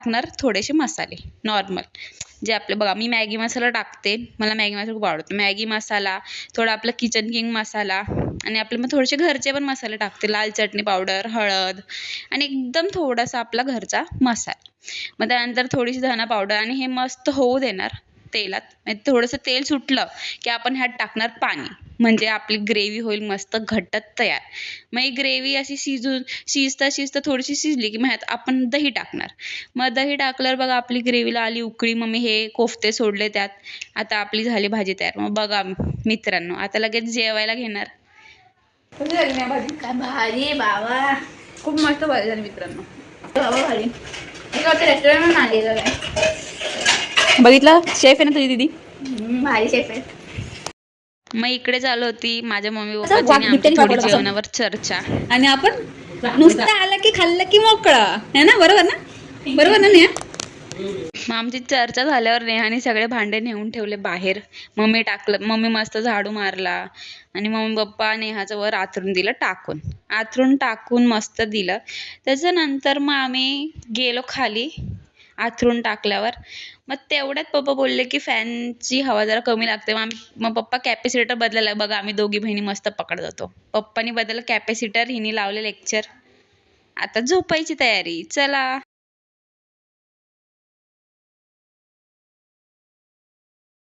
टाकणार थोडेसे मसाले नॉर्मल जे आपले बघा, मी मॅगी मसाला टाकते, मला मॅगी मसाला खूप आवडतो. मॅगी मसाला, थोडा आपला किचन किंग मसाला आणि आपले मग थोडेसे घरचे पण मसाले टाकते. लाल चटणी पावडर, हळद आणि एकदम थोडासा आपला घरचा मसाला. मग त्यानंतर थोडीशी धना पावडर आणि हे मस्त होऊ देणार तेलात. थोडंसं तेल सुटलं की आपण ह्यात टाकणार पाणी, म्हणजे आपली ग्रेव्ही होईल मस्त घट्ट तयार. मग ही ग्रेव्ही अशी शिजता थोडीशी शिजली की मग ह्यात आपण दही टाकणार. मग दही टाकल्यावर बघा आपली ग्रेव्हीला आली उकळी. मग मी हे कोफ्ते सोडले त्यात. आता आपली झाली भाजी तयार. मग बघा मित्रांनो, आता लगेच जेवायला घेणार. कशी झाली ना भाजी? काय भारी बाबा, खूप मस्त भाजी झाली मित्रांनो. बाबा भारी. रेस्टॉरंट आलेलं काय बघितलं, शेफ आहे ना तुझी दीदी. भारी शेफ आहे. मग इकडे चालू होती माझ्या मम्मी असं पप्पाची आणि आमची बिट्ट्याने थोडी पाठवलं असं. जेवणावर चर्चा. आणि आपण नुसतं आलं की खाल्लं की मोकळं आहे ना, बरोबर ना? बरोबर ना नेहा? मग आमची चर्चा झाल्यावर नेहाने सगळे भांडे नेऊन ठेवले बाहेर. मम्मी मस्त झाडू मारला आणि मम्मी पप्पा नेहाचं वर आथरून दिलं आथरून टाकून मस्त दिलं. त्याच्यानंतर मग आम्ही गेलो खाली आथरून टाकल्यावर. मग तेवढ्यात पप्पा बोलले की फॅनची हवा जरा कमी लागते. मग पप्पा कॅपॅसिटर बदलायला. बघा आम्ही दोघी बहिणी मस्त पकडत होतो. पप्पानी बदललं कॅपॅसिटर, हिने लावले लेक्चर. आता झोपायची तयारी. चला.